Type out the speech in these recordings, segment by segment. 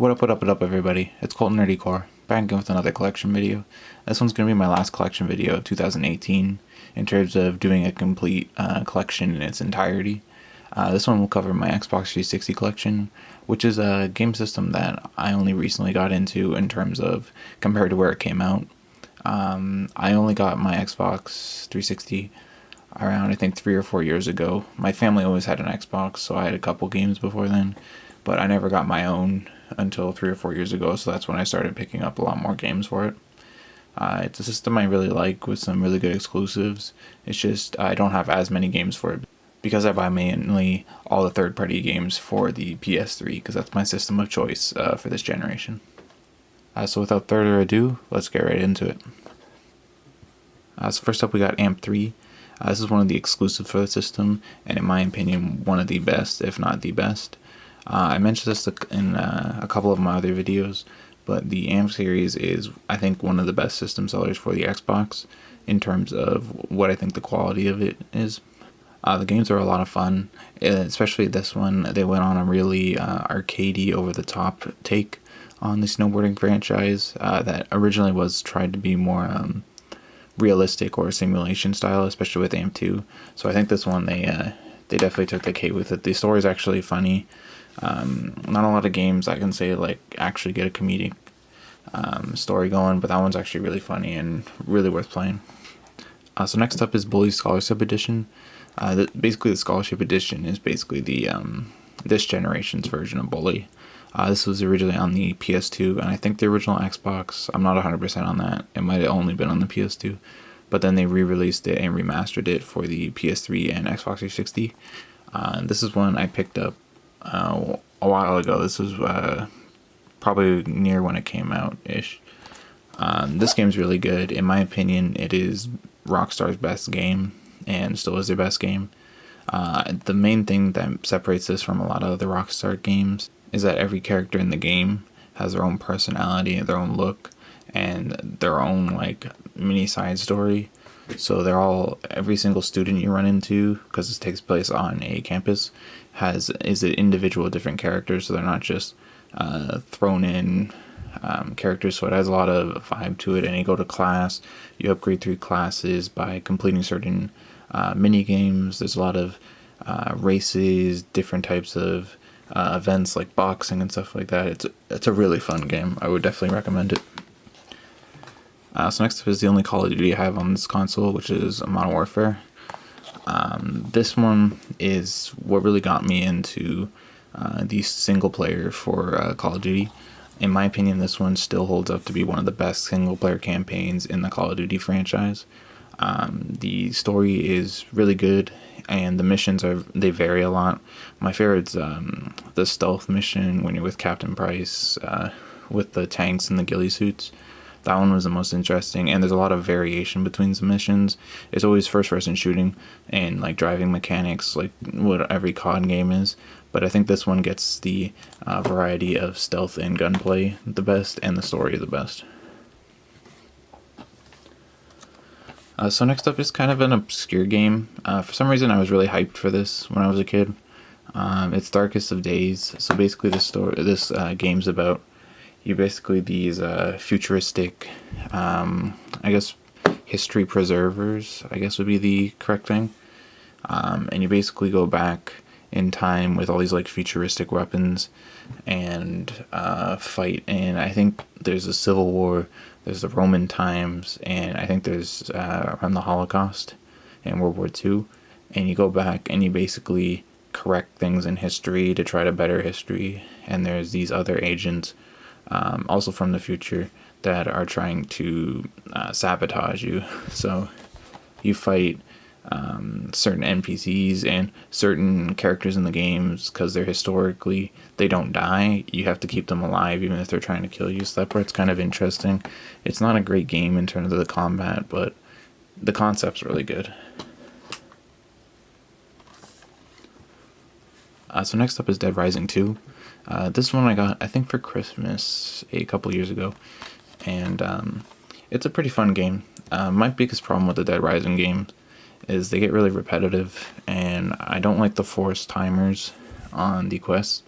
What up, everybody? It's Colton Nerdy Core, back again with another collection video. This one's going to be my last collection video of 2018, in terms of doing a complete collection in its entirety. This one will cover my Xbox 360 collection, which is a game system that I only recently got into in terms of compared to where it came out. I only got my Xbox 360 around, I think, 3 or 4 years ago. My family always had an Xbox, so I had a couple games before then, but I never got my own until 3 or 4 years ago, so that's when I started picking up a lot more games for it. It's a system I really like with some really good exclusives. It's just I don't have as many games for it because I buy mainly all the third-party games for the PS3 because that's my system of choice for this generation. So without further ado, let's get right into it. So first up we got AMP3. This is one of the exclusives for the system, and in my opinion, one of the best, if not the best. I mentioned this in a couple of my other videos, but the AMP series is, I think, one of the best system sellers for the Xbox in terms of what I think the quality of it is. The games are a lot of fun, especially this one. They went on a really arcadey, over-the-top take on the snowboarding franchise that originally was tried to be more realistic or simulation style, especially with AMP2. So I think this one they definitely took the cake with it. The story is actually funny. Not a lot of games I can say like actually get a comedic story going, but that one's actually really funny and really worth playing. So next up is Bully Scholarship Edition. Basically the Scholarship Edition is basically the this generation's version of Bully. This was originally on the PS2, and I think the original Xbox, I'm not 100% on that, it might have only been on the PS2, but then they re-released it and remastered it for the PS3 and Xbox 360. This is one I picked up a while ago. This was probably near when it came out-ish. This game's really good. In my opinion, it is Rockstar's best game, and still is their best game. The main thing that separates this from a lot of other Rockstar games is that every character in the game has their own personality, their own look, and their own like mini side story. So every single student you run into, because this takes place on a campus, is an individual different character, so they're not just thrown in characters. So it has a lot of vibe to it. And you go to class, you upgrade through classes by completing certain mini games. There's a lot of races, different types of events like boxing and stuff like that. It's a really fun game. I would definitely recommend it. So next up is the only Call of Duty I have on this console, which is Modern Warfare. This one is what really got me into the single player for Call of Duty. In my opinion, this one still holds up to be one of the best single player campaigns in the Call of Duty franchise. The story is really good, and the missions they vary a lot. My favorite's the stealth mission when you're with Captain Price with the tanks and the ghillie suits. That one was the most interesting, and there's a lot of variation between the missions. It's always first-person shooting and like driving mechanics, like what every COD game is. But I think this one gets the variety of stealth and gunplay the best, and the story the best. So next up is kind of an obscure game. For some reason, I was really hyped for this when I was a kid. It's Darkest of Days. So basically, this game's about you basically these futuristic, I guess, history preservers, I guess would be the correct thing. And you basically go back in time with all these like futuristic weapons and fight. And I think there's a Civil War, there's the Roman times, and I think there's around the Holocaust and World War II. And you go back and you basically correct things in history to try to better history. And there's these other agents also from the future that are trying to sabotage you. So you fight certain NPCs and certain characters in the games because they don't die. You have to keep them alive even if they're trying to kill you. So that part's kind of interesting. It's not a great game in terms of the combat, but the concept's really good. So next up is Dead Rising 2. This one I got, I think, for Christmas a couple years ago, and it's a pretty fun game. My biggest problem with the Dead Rising games is they get really repetitive, and I don't like the forced timers on the quests.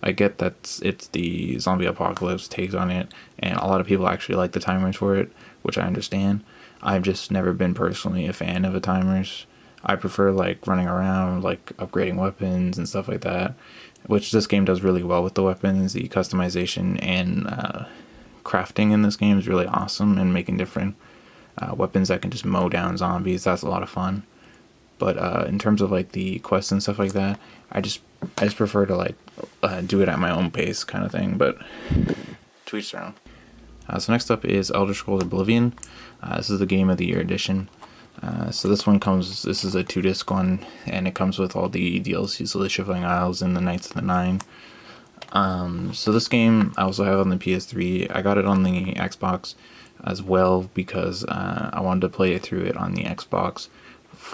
I get that it's the zombie apocalypse takes on it, and a lot of people actually like the timers for it, which I understand. I've just never been personally a fan of the timers. I prefer like running around, like upgrading weapons and stuff like that, which this game does really well with the weapons. The customization and crafting in this game is really awesome, and making different weapons that can just mow down zombies. That's a lot of fun. But in terms of like the quests and stuff like that, I just prefer to like do it at my own pace kind of thing. But to each their own. So next up is Elder Scrolls Oblivion. This is the Game of the Year edition. So this is a 2-disc one, and it comes with all the DLCs, so the Shivering Isles and the Knights of the Nine. So this game I also have on the PS3. I got it on the Xbox as well because I wanted to play it through it on the Xbox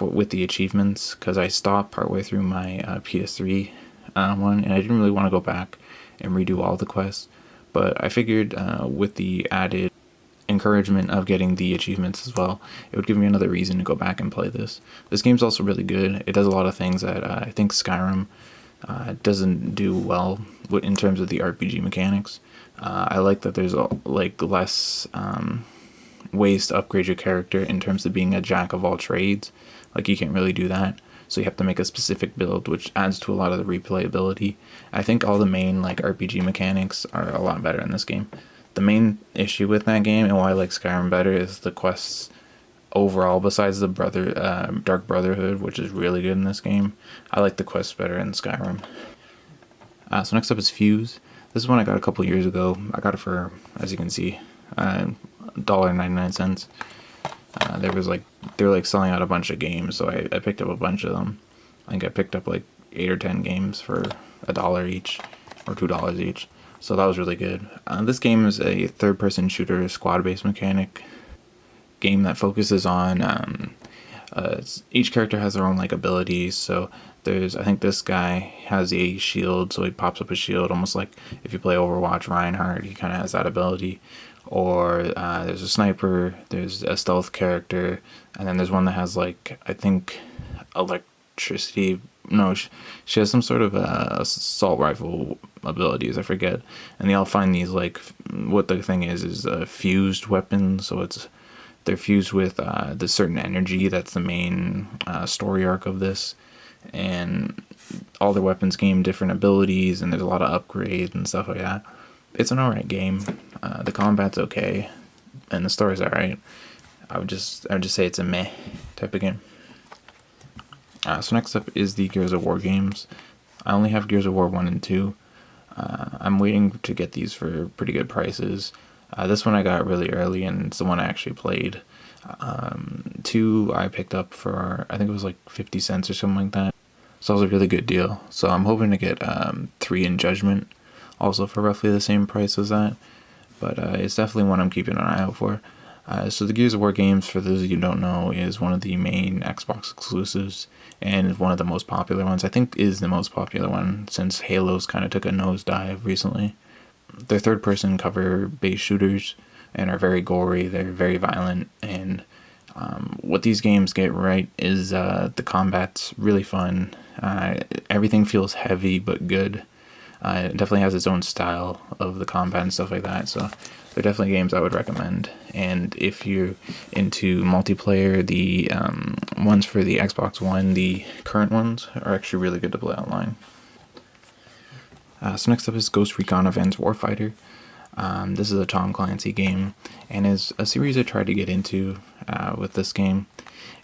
with the achievements, because I stopped partway through my PS3 one, and I didn't really want to go back and redo all the quests. But I figured with the added encouragement of getting the achievements as well, it would give me another reason to go back and play this. This game's also really good. It does a lot of things that I think Skyrim doesn't do well in terms of the RPG mechanics. I like that there's less ways to upgrade your character in terms of being a jack of all trades. Like, you can't really do that, so you have to make a specific build, which adds to a lot of the replayability. I think all the main like RPG mechanics are a lot better in this game. The main issue with that game, and why I like Skyrim better, is the quests overall. Besides the Dark Brotherhood, which is really good in this game, I like the quests better in Skyrim. So next up is Fuse. This is one I got a couple years ago. I got it for, as you can see, $1.99. They were selling out a bunch of games, so I picked up a bunch of them. I think I picked up like 8 or 10 games for $1 each or $2 each. So that was really good. This game is a third-person shooter, squad-based mechanic game that focuses on each character has their own like abilities. So I think this guy has a shield, so he pops up a shield, almost like if you play Overwatch, Reinhardt, he kind of has that ability. Or there's a sniper, there's a stealth character, and then there's one that has like, I think, electricity. No, she has some sort of assault rifle abilities, I forget. And they all find these like, what the thing is fused weapons. So they're fused with this certain energy. That's the main story arc of this. And all their weapons gain different abilities, and there's a lot of upgrades and stuff like that. It's an alright game. The combat's okay, and the story's alright. I would just say it's a meh type of game. So next up is the Gears of War games. I only have Gears of War 1 and 2. I'm waiting to get these for pretty good prices. This one I got really early, and it's the one I actually played. 2 I picked up for, I think it was like 50 cents or something like that. So it was a really good deal. So I'm hoping to get 3 in Judgment, also for roughly the same price as that. But it's definitely one I'm keeping an eye out for. So the Gears of War games, for those of you who don't know, is one of the main Xbox exclusives, and is one of the most popular ones. I think is the most popular one, since Halo's kind of took a nosedive recently. They're third-person cover-based shooters, and are very gory, they're very violent, and what these games get right is the combat's really fun. Everything feels heavy but good. It definitely has its own style of the combat and stuff like that, so they're definitely games I would recommend. And if you're into multiplayer, the ones for the Xbox One, the current ones, are actually really good to play online. So next up is Ghost Recon Advanced Warfighter. This is a Tom Clancy game, and is a series I tried to get into with this game.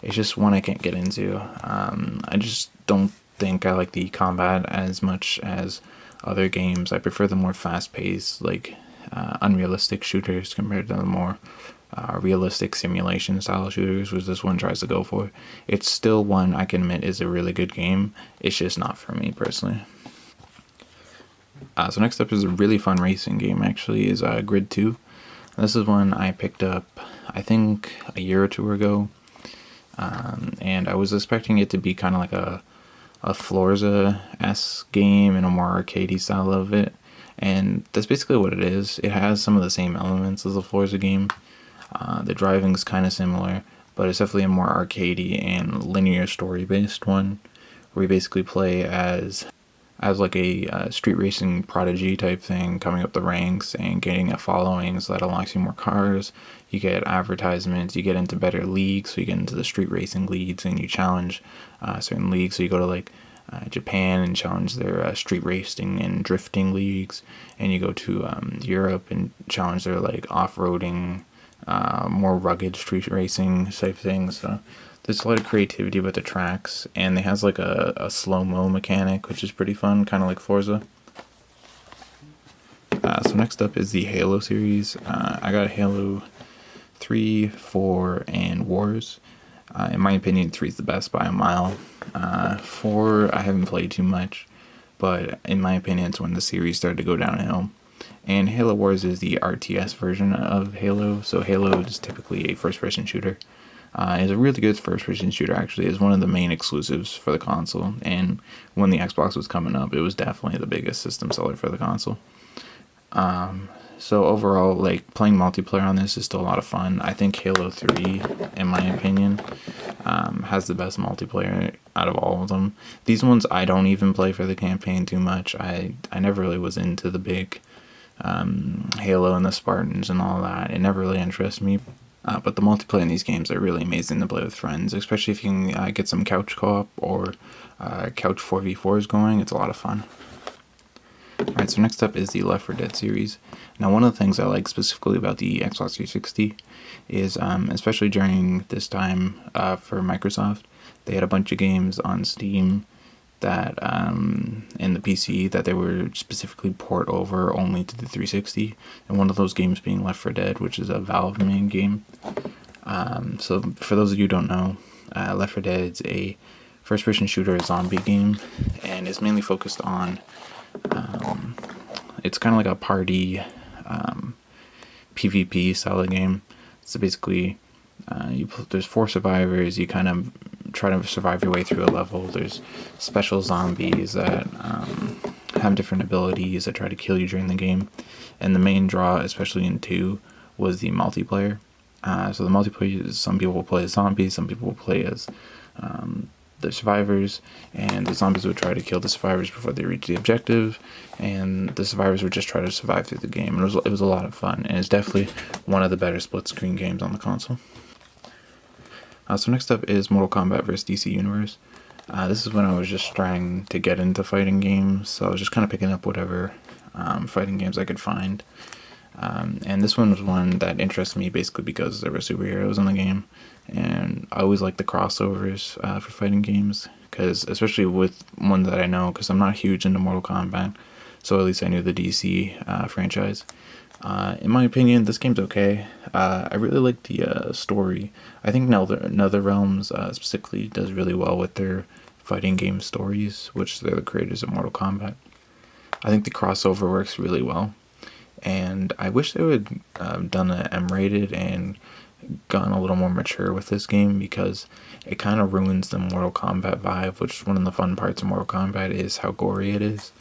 It's just one I can't get into. I just don't think I like the combat as much as other games. I prefer the more fast-paced, like unrealistic shooters compared to the more realistic simulation style shooters, which this one tries to go for. It's still one I can admit is a really good game. It's just not for me personally. So next up is a really fun racing game, actually, is Grid 2. This is one I picked up, I think, a year or two ago. And I was expecting it to be kind of like a Forza-esque game and a more arcadey style of it. And that's basically what it is. It has some of the same elements as a Forza game. The driving's kind of similar, but it's definitely a more arcadey and linear story-based one, where you basically play as as like a street racing prodigy type thing, coming up the ranks and getting a following, so that unlocks you more cars. You get advertisements, you get into better leagues, so you get into the street racing leagues and you challenge certain leagues. So you go to like Japan and challenge their street racing and drifting leagues, and you go to Europe and challenge their like off-roading, more rugged street racing type things. So there's a lot of creativity with the tracks, and it has like a slow-mo mechanic, which is pretty fun, kind of like Forza. So next up is the Halo series. I got Halo 3, 4, and Wars. In my opinion, 3 is the best by a mile. 4, I haven't played too much, but in my opinion, it's when the series started to go downhill. And Halo Wars is the RTS version of Halo, so Halo is typically a first-person shooter. It's a really good first-person shooter, actually. It's one of the main exclusives for the console, and when the Xbox was coming up, it was definitely the biggest system seller for the console. So overall, like, playing multiplayer on this is still a lot of fun. I think Halo 3, in my opinion, has the best multiplayer out of all of them. These ones I don't even play for the campaign too much. I never really was into the big Halo and the Spartans and all that. It never really interested me. But the multiplayer in these games are really amazing to play with friends, especially if you can get some couch co-op or couch 4v4s going. It's a lot of fun. Alright, so next up is the Left 4 Dead series. Now, one of the things I like specifically about the Xbox 360 is, especially during this time for Microsoft, they had a bunch of games on Steam that, in the PC, that they were specifically port over only to the 360, and one of those games being Left 4 Dead, which is a Valve main game. So for those of you who don't know, Left 4 Dead is a first-person shooter zombie game, and it's mainly focused on it's kind of like a party PvP style of game. So basically, there's 4 survivors. You kind of try to survive your way through a level. There's special zombies that have different abilities that try to kill you during the game. And the main draw, especially in 2, was the multiplayer. So the multiplayer is, some people will play as zombies, some people will play as the survivors, and the zombies would try to kill the survivors before they reach the objective, and the survivors would just try to survive through the game. And it was a lot of fun, and it's definitely one of the better split screen games on the console. So next up is Mortal Kombat vs. DC Universe. This is when I was just trying to get into fighting games, so I was just kind of picking up whatever fighting games I could find. And this one was one that interested me basically because there were superheroes in the game, and I always like the crossovers for fighting games, because especially with one that I know, because I'm not huge into Mortal Kombat, so at least I knew the DC franchise. In my opinion, this game's okay. I really like the story. I think NetherRealms specifically does really well with their fighting game stories, which they're the creators of Mortal Kombat. I think the crossover works really well. And I wish they would have done an M-rated and gotten a little more mature with this game, because it kind of ruins the Mortal Kombat vibe, which is one of the fun parts of Mortal Kombat is how gory it is.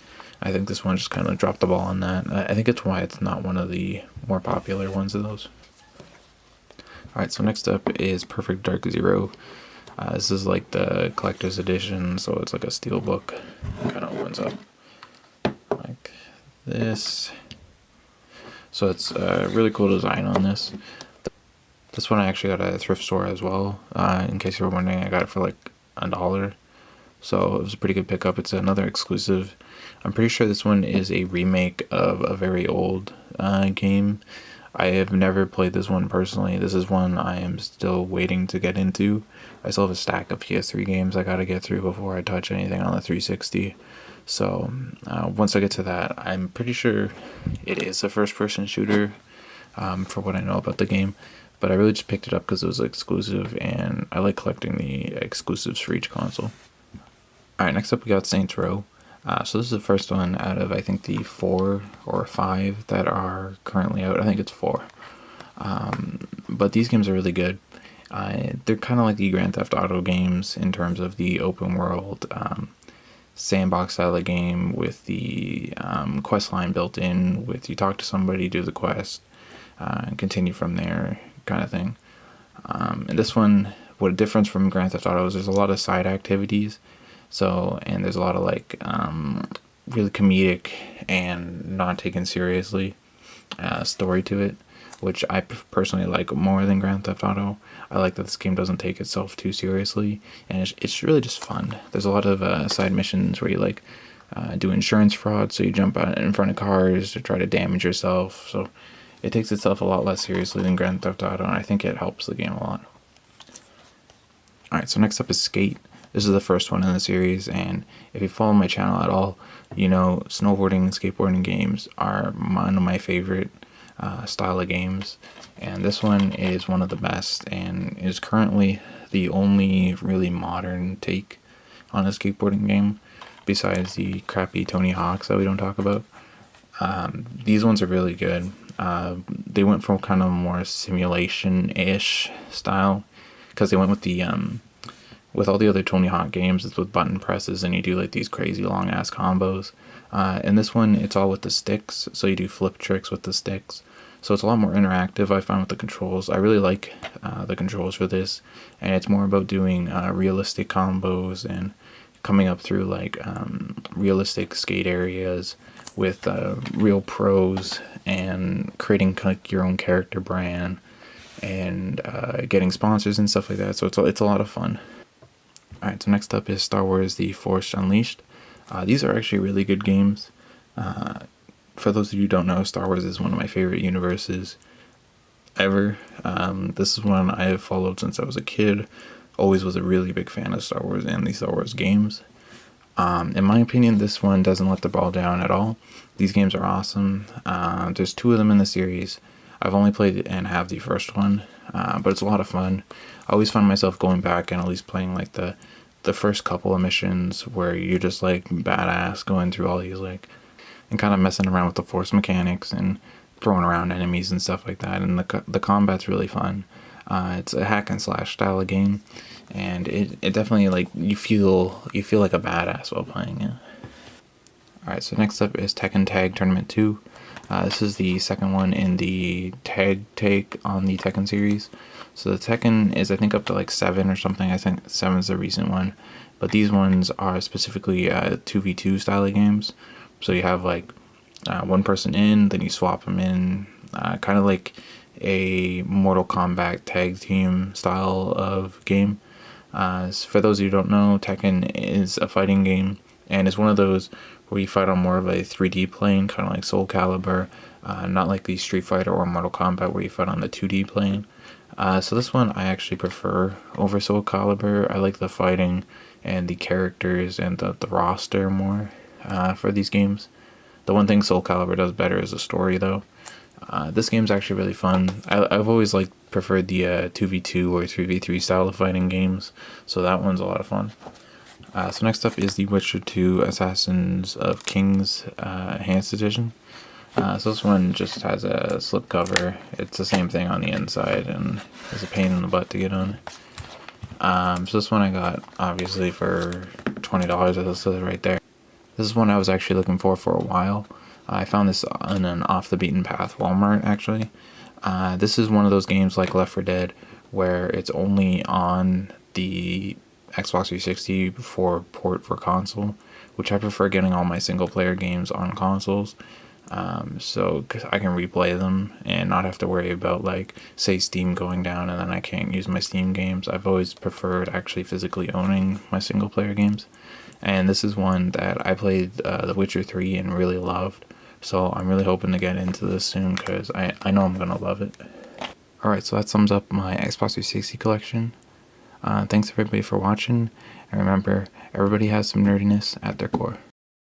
I think this one just kind of dropped the ball on that. I think it's why it's not one of the more popular ones of those. Alright, so next up is Perfect Dark Zero. This is like the collector's edition, so it's like a steel book. Kind of opens up like this. So it's a really cool design on this. This one I actually got at a thrift store as well. In case you were wondering, I got it for like $1. So it was a pretty good pickup. It's another exclusive. I'm pretty sure this one is a remake of a very old game. I have never played this one personally. This is one I am still waiting to get into. I still have a stack of PS3 games I gotta get through before I touch anything on the 360. So once I get to that, I'm pretty sure it is a first-person shooter for what I know about the game. But I really just picked it up because it was exclusive, and I like collecting the exclusives for each console. Alright, next up we got Saints Row. So this is the first one out of, I think, the 4 or 5 that are currently out. I think it's 4. But these games are really good. They're kind of like the Grand Theft Auto games in terms of the open world sandbox style of game with the quest line built in, with you talk to somebody, do the quest, and continue from there kind of thing. And this one, what a difference from Grand Theft Auto is there's a lot of side activities. So, and there's a lot of like really comedic and not taken seriously story to it, which I personally like more than Grand Theft Auto. I like that this game doesn't take itself too seriously, and it's really just fun. There's a lot of side missions where you like do insurance fraud, so you jump out in front of cars to try to damage yourself. So it takes itself a lot less seriously than Grand Theft Auto, and I think it helps the game a lot. Alright, so next up is Skate. This is the first one in the series, and if you follow my channel at all, you know snowboarding and skateboarding games are one of my favorite style of games, and this one is one of the best and is currently the only really modern take on a skateboarding game besides the crappy Tony Hawk's that we don't talk about. These ones are really good. They went from kind of more simulation-ish style because they went with the with all the other Tony Hawk games, it's with button presses and you do like these crazy long ass combos. In this one, it's all with the sticks, so you do flip tricks with the sticks. So it's a lot more interactive, I find, with the controls. I really like the controls for this, and it's more about doing realistic combos and coming up through like realistic skate areas with real pros and creating like your own character brand and getting sponsors and stuff like that. So it's a lot of fun. Alright, so next up is Star Wars The Force Unleashed. These are actually really good games. For those of you who don't know, Star Wars is one of my favorite universes ever. This is one I have followed since I was a kid. Always was a really big fan of Star Wars and the Star Wars games. In my opinion, this one doesn't let the ball down at all. These games are awesome. There's 2 of them in the series. I've only played and have the first one, but it's a lot of fun. I always find myself going back and at least playing like the first couple of missions where you're just like badass going through all these like and kind of messing around with the force mechanics and throwing around enemies and stuff like that. And the combat's really fun. It's a hack and slash style of game, and it definitely like you feel like a badass while playing it. Alright, so next up is Tekken Tag Tournament 2. This is the second one in the tag take on the Tekken series. So the Tekken is I think up to like 7 or something. I think 7 is the recent one. But these ones are specifically 2v2 style of games. So you have like one person in, then you swap them in. Kind of like a Mortal Kombat tag team style of game. For those of you who don't know, Tekken is a fighting game. And it's one of those where you fight on more of a 3D plane, kind of like Soul Calibur, not like the Street Fighter or Mortal Kombat where you fight on the 2D plane. So this one I actually prefer over Soul Calibur. I like the fighting and the characters and the roster more for these games. The one thing Soul Calibur does better is the story though. This game's actually really fun. I've always preferred the 2v2 or 3v3 style of fighting games, so that one's a lot of fun. So next up is The Witcher 2 Assassins of Kings Enhanced Edition. So this one just has a slipcover. It's the same thing on the inside and it's a pain in the butt to get on. So this one I got obviously for $20, as it says right there. This is one I was actually looking for a while. I found this on an off the beaten path Walmart actually. This is one of those games like Left 4 Dead where it's only on the Xbox 360 for port for console, which I prefer getting all my single player games on consoles. So cause I can replay them and not have to worry about say Steam going down and then I can't use my Steam games. I've always preferred actually physically owning my single player games, and this is one that I played The Witcher 3 and really loved, so I'm really hoping to get into this soon because I know I'm gonna love it. Alright, so that sums up my Xbox 360 collection. Thanks everybody for watching, and remember, everybody has some nerdiness at their core.